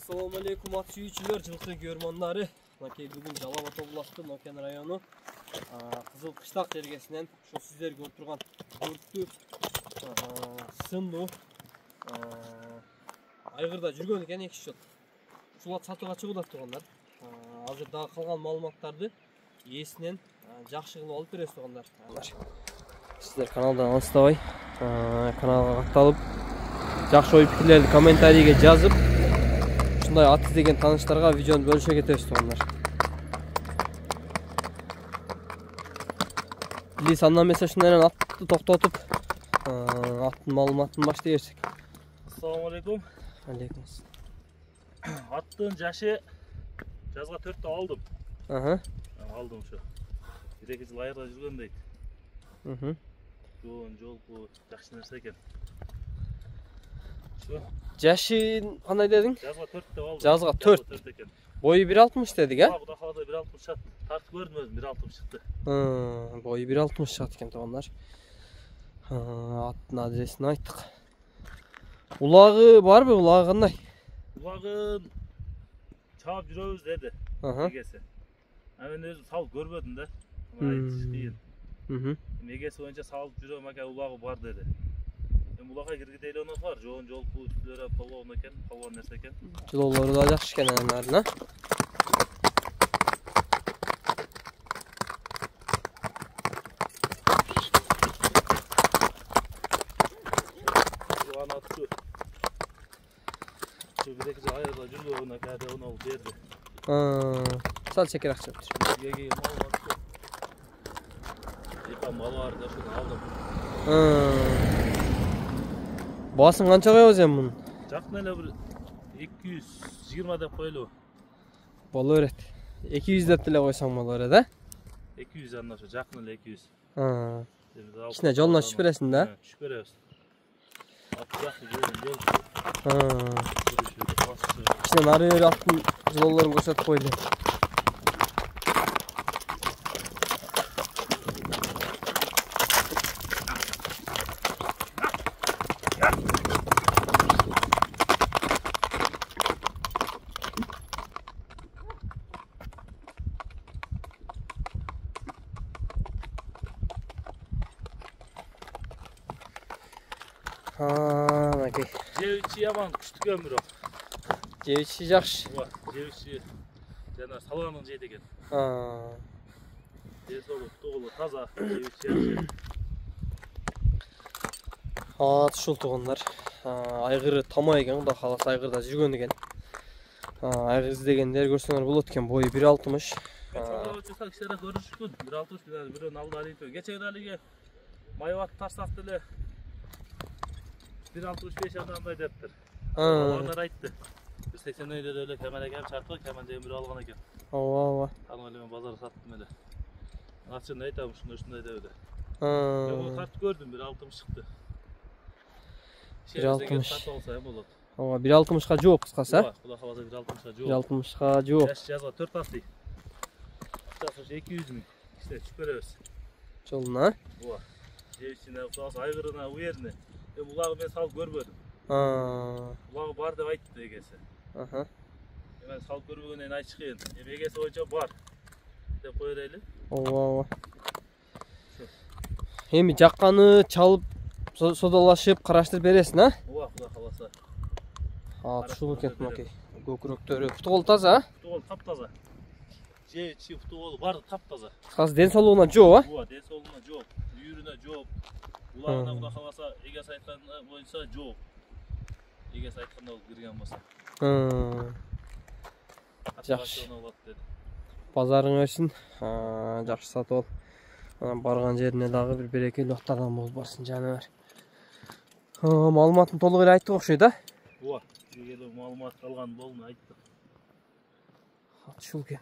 Assalamu alaikum at suyucular, жылқы görmanları. Bugün Жалал-Ата областы Noken rayonu Қызыл Қыштақ жергесінен şu sizler görüp turgan görүктүү сынду айгырда жүргөн экен 2 жыл. Ушуларды сатууга чыгып тургандар. Азыр дагы калган маалыматтарды ээсинен жакшы кылып алып бересиз тургандар. Sizler kanaldan алыстабай каналга катталып, жакшы ой пикирлерди комментарийге жазып, ушундай ат издеген тааныштарга видеону бөлүшө кетебиз тургандар. Биз андан эмес ушундай атты токтотуп, аттын маалыматын баштай берсек. Assalamu alaikum. Алейкум. Аттын жашы жазга 4-тө алдым. Алдым ушу. 1-2 жыл айырда жүргөн дейт. Жоон жолку жакшы нерсе экен. Жашын кандай дедиң? Жазга 4-тө алдым. Жазга 4 экен. Бою 1.60 дедик, а? Куда калды 1.60 чыкты. Тартып көрдүм өзүм 1.60 чыкты. Бою 1.60 чыгат экен туугандар. Аттын адресин айттык. Улагы барбы? Улагы кандай? Улагын чаап жүрөбүз деди. Эгеси. Мен өзүм салып көрбөдүм да. Айтыш кыйын. Эгеси боюнча салып жүрөм ака, улагы бар деди. Улага киргидей эле онос бар. Жоон жолку үстүлөрү толгон экен, толгон нерсе экен. Жылоолору да жакшы экен анарын, а? Bir-iki jыл айырда жүргөн ака да onu берди. Сал чекер акча өттүр. Еге мал бар. Эка мал бар да шуну алдым. Басын канча коебуз эми мунун? Жакын эле бир 220 деп коелу. Боло берет. 200 деп деле койсоң боло берет, а? 200 анда ошо жакын эле 200. Кичине жолуна түшүп бересиң да? Түшүп беребиз. Ат жакшы жүргөн жол. Кичине нары бери аттын жылоолорун көрсөтүп койду. Окей. Жевичи яман күчтүү экен бирок. Жевичи жакшы. Жевичи жана саланын жейт экен. Десолу, тоголу таза, жевичи жакшы. Ушул туугандар. Айгыры тама экен, Кудай кааласа айгырда жүргөн экен. Айгыр издегендер көрсөңөр болот экен, бою 1.60. Чыкса кишилер көрүшкүн. 1.60 бирөөнүн алды алып. Кечеге далиге майбат таштак деле 1.65 адамдай дептир. Алар айтты. 80 өйдө эле камера кем чартып, камера бир алган экен. Ооба. Аны эле мен базарда саттым эле. Ачын айтам, ушундай деди. Мен тартып көрдүм, 1.60 чыкты. 1.60 сатып алса эм болот. Ооба, 1.60га жооп кыскасы. Кудай кааласа 1.60га жооп. 1.60га жооп. Жазга 4 атты. Ошо 200 миң. İşte түшүп беребиз. Жолуна? Ооба. Жевичине, айгырына, уерине. Улагы мен салып көрбөдүм. Улагы бар деп айтты эгеси. Мен салып көрбөгөндөн айтыш кыйын. Эгеси боюнча бар деп кое берели. Ооба. Эми жакканы чалып, содалашып, караштырып бересиң, а? Ооба, Кудай кааласа. Ушул экен, окей. Көкүрөктөрү футбол таза, а? Футбол таптаза. Жевичи футбол бар таптаза. Азыр ден соолугуна жооп, а? Ооба, ден соолугуна жооп, үйүрүнө жооп. Улагына Кудай кааласа эгеси айткан боюнча жооп. Эгеси айтканда болуп кирген болсо. Жакшы. Базарың өсүн. Жакшы сатып ал. Барган жерине дагы бир берекелүү аттардан болуп барсын жаныбар. Маалыматын толук эле айттык окшойт, а? Ооба, берекелүү маалымат алган болду айттык. Ушул экен.